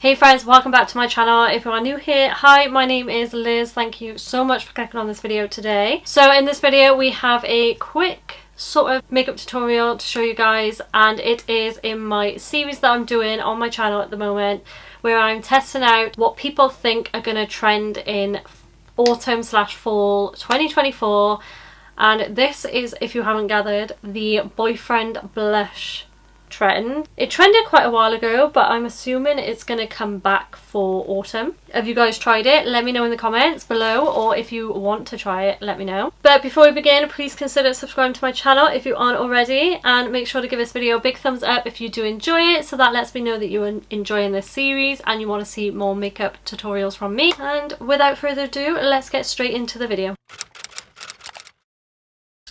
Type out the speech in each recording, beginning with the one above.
Hey friends, welcome back to my channel. If you are new here, hi, my name is Liz. Thank you so much for clicking on this video today. So in this video we have a quick sort of makeup tutorial to show you guys, and it is in my series that I'm doing on my channel at the moment where I'm testing out what people think are going to trend in autumn/fall 2024, and this is, if you haven't gathered, the boyfriend blush trend. It trended quite a while ago, but I'm assuming it's going to come back for autumn. Have you guys tried it? Let me know in the comments below, or if you want to try it, let me know. But before we begin, please consider subscribing to my channel if you aren't already, and make sure to give this video a big thumbs up if you do enjoy it, so that lets me know that you're enjoying this series and you want to see more makeup tutorials from me. And without further ado, let's get straight into the video.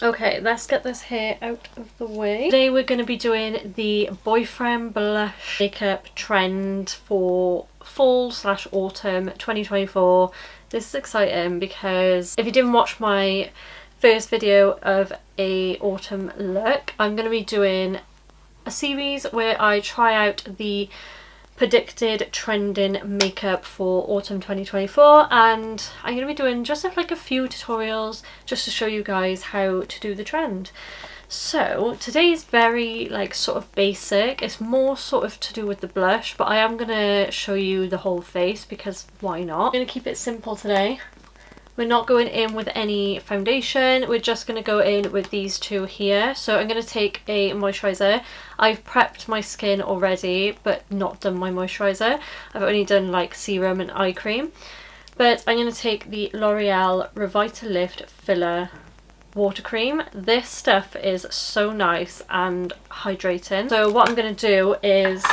Okay, let's get this hair out of the way. Today we're going to be doing the boyfriend blush makeup trend for fall/autumn 2024. This is exciting because if you didn't watch my first video of a autumn look, I'm going to be doing a series where I try out the predicted trending makeup for autumn 2024, and I'm going to be doing just like a few tutorials just to show you guys how to do the trend. So today's very like sort of basic. It's more sort of to do with the blush, but I am going to show you the whole face because why not? I'm going to keep it simple today. We're not going in with any foundation, we're just going to go in with these two here. So I'm going to take a moisturiser. I've prepped my skin already but not done my moisturiser. I've only done like serum and eye cream. But I'm going to take the L'Oreal Revitalift Filler Water Cream. This stuff is so nice and hydrating. So what I'm going to do is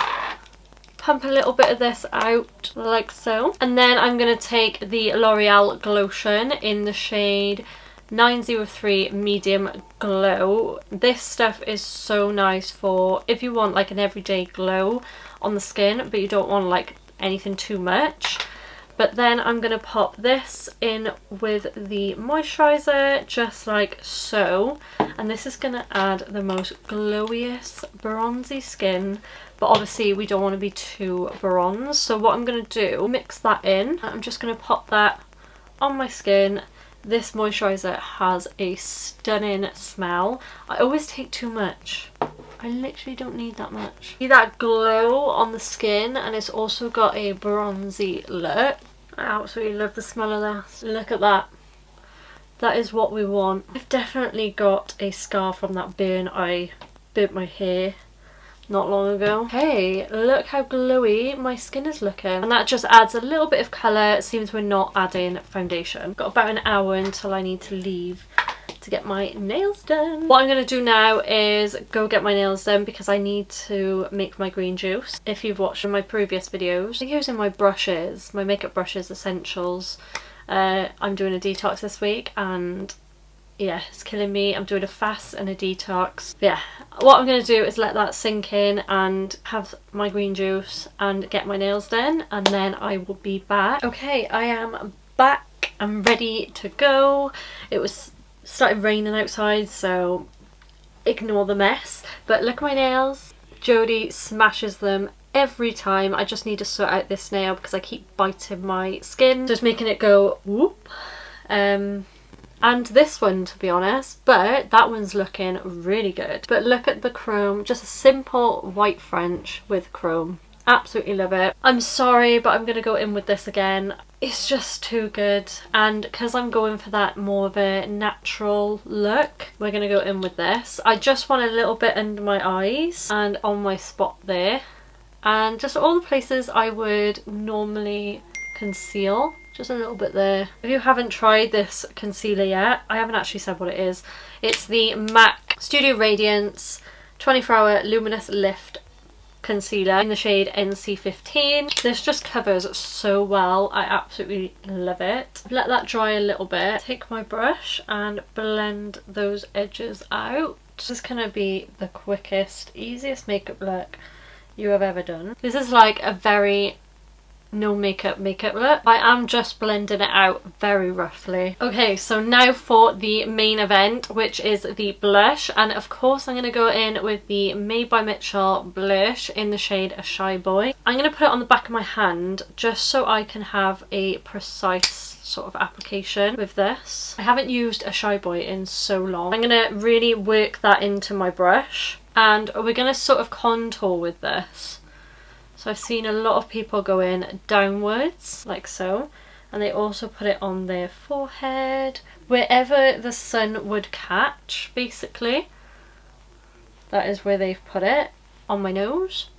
pump a little bit of this out like so, and then I'm going to take the L'Oreal Glotion in the shade 903 Medium Glow. This stuff is so nice for if you want like an everyday glow on the skin but you don't want like anything too much. But then I'm going to pop this in with the moisturiser just like so, and this is going to add the most glowiest bronzy skin, but obviously we don't want to be too bronze. So what I'm going to do, mix that in. I'm just going to pop that on my skin. This moisturiser has a stunning smell. I always take too much. I literally don't need that much. See that glow on the skin, and it's also got a bronzy look. I absolutely love the smell of that. Look at that. That is what we want. I've definitely got a scar from that burn. I burnt my hair not long ago. Hey, look how glowy my skin is looking. And that just adds a little bit of colour. It seems we're not adding foundation. Got about an hour until I need to leave to get my nails done. What I'm going to do now is go get my nails done because I need to make my green juice. If you've watched my previous videos, I think using my brushes, my makeup brushes essentials. I'm doing a detox this week and yeah, it's killing me. I'm doing a fast and a detox. Yeah, what I'm going to do is let that sink in and have my green juice and get my nails done, and then I will be back. Okay, I am back. I'm ready to go. It was started raining outside, so ignore the mess. But look at my nails. Jodie smashes them every time. I just need to sort out this nail because I keep biting my skin, just making it go whoop. And this one, to be honest, but that one's looking really good. But look at the chrome, just a simple white French with chrome. Absolutely love it. I'm sorry, but I'm going to go in with this again. It's just too good, and because I'm going for that more of a natural look, we're going to go in with this. I just want a little bit under my eyes and on my spot there, and just all the places I would normally conceal. Just a little bit there. If you haven't tried this concealer yet, I haven't actually said what it is. It's the MAC Studio Radiance 24-Hour Luminous Lift Concealer in the shade NC15. This just covers so well. I absolutely love it. Let that dry a little bit. Take my brush and blend those edges out. This is going to be the quickest, easiest makeup look you have ever done. This is like a very no makeup look. I am just blending it out very roughly. Okay, so now for the main event, which is the blush, and of course I'm going to go in with the Made by Mitchell blush in the shade A Shy Boy. I'm going to put it on the back of my hand just so I can have a precise sort of application with this. I haven't used A Shy Boy in so long. I'm going to really work that into my brush, and we're going to sort of contour with this. So I've seen a lot of people go in downwards, like so, and they also put it on their forehead, wherever the sun would catch, basically. That is where they've put it. On my nose,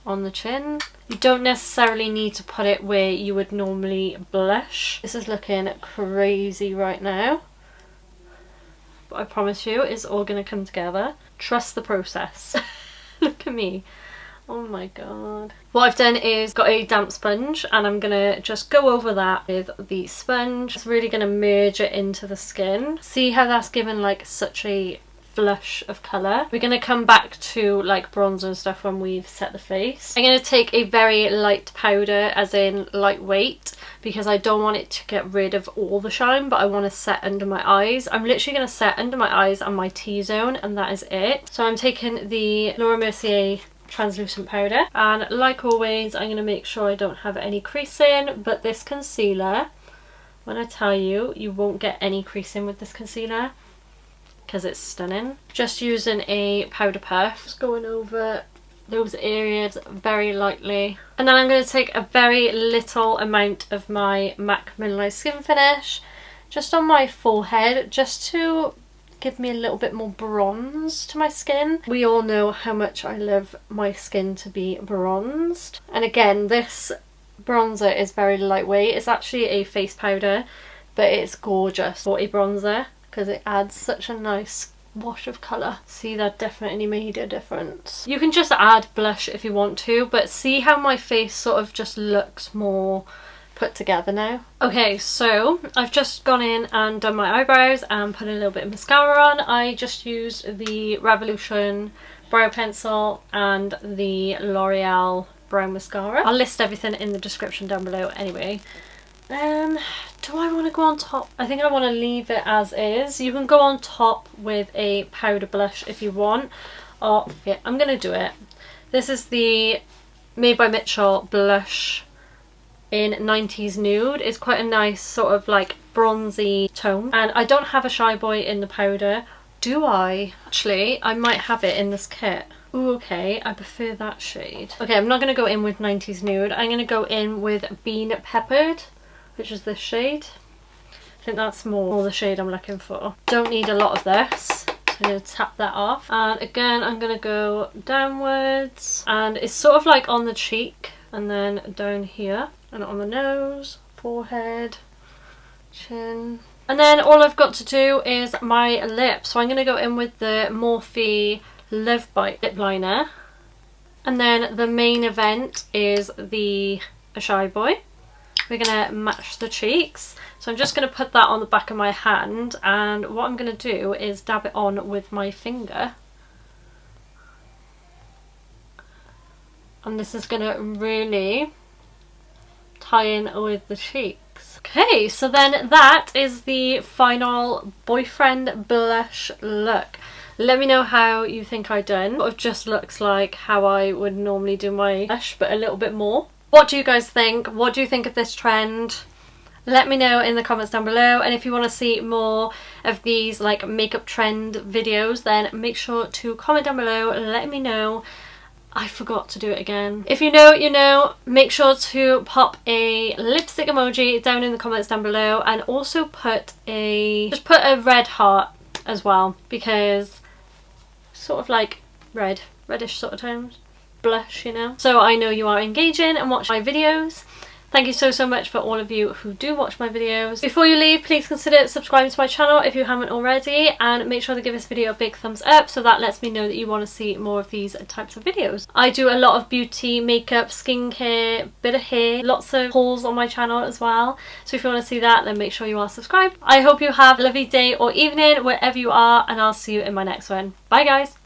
on the chin. You don't necessarily need to put it where you would normally blush. This is looking crazy right now, but I promise you it's all going to come together. Trust the process. Look at me. Oh my god. What I've done is got a damp sponge, and I'm gonna just go over that with the sponge. It's really gonna merge it into the skin. See how that's given like such a flush of colour? We're gonna come back to like bronzer and stuff when we've set the face. I'm gonna take a very light powder, as in lightweight, because I don't want it to get rid of all the shine, but I want to set under my eyes. I'm literally going to set under my eyes and my T-zone, and that is it. So I'm taking the Laura Mercier translucent powder, and like always I'm going to make sure I don't have any creasing, but this concealer, when I tell you, you won't get any creasing with this concealer because it's stunning. Just using a powder puff, just going over those areas very lightly, and then I'm going to take a very little amount of my MAC Mineralized Skin Finish just on my forehead, just to give me a little bit more bronze to my skin. We all know how much I love my skin to be bronzed, and again this bronzer is very lightweight. It's actually a face powder, but it's gorgeous for a bronzer because it adds such a nice wash of colour. See, that definitely made a difference. You can just add blush if you want to, but see how my face sort of just looks more put together now. Okay, so I've just gone in and done my eyebrows and put a little bit of mascara on. I just used the Revolution brow pencil and the L'Oreal brow mascara. I'll list everything in the description down below anyway. Do I want to go on top? I think I want to leave it as is. You can go on top with a powder blush if you want, or yeah, I'm gonna do it. This is the Made by Mitchell blush in 90s Nude. It's quite a nice sort of like bronzy tone, and I don't have a Shy Boy in the powder. Do I? Actually, I might have it in this kit. Ooh, okay, I prefer that shade. Okay, I'm not going to go in with 90s Nude. I'm going to go in with Bean Peppered, which is this shade. I think that's more the shade I'm looking for. Don't need a lot of this. I'm going to tap that off. And again, I'm going to go downwards. And it's sort of like on the cheek and then down here. And on the nose, forehead, chin. And then all I've got to do is my lips. So I'm going to go in with the Morphe Love Bite lip liner. And then the main event is the A Shy Boy. We're going to match the cheeks. So I'm just going to put that on the back of my hand. And what I'm going to do is dab it on with my finger. And this is going to really tie in with the cheeks. Okay, so then that is the final boyfriend blush look. Let me know how you think I done. It just looks like how I would normally do my blush, but a little bit more. What do you guys think? What do you think of this trend? Let me know in the comments down below, and if you want to see more of these like makeup trend videos, then make sure to comment down below, let me know. I forgot to do it again. If you know, you know. Make sure to pop a lipstick emoji down in the comments down below, and also put a red heart as well, because sort of like reddish sort of tones, blush, you know. So I know you are engaging and watch my videos. Thank you so much for all of you who do watch my videos. Before you leave, please consider subscribing to my channel if you haven't already, and make sure to give this video a big thumbs up, so that lets me know that you want to see more of these types of videos. I do a lot of beauty, makeup, skincare, bit of hair, lots of hauls on my channel as well. So if you want to see that, then make sure you are subscribed. I hope you have a lovely day or evening wherever you are, and I'll see you in my next one. Bye guys!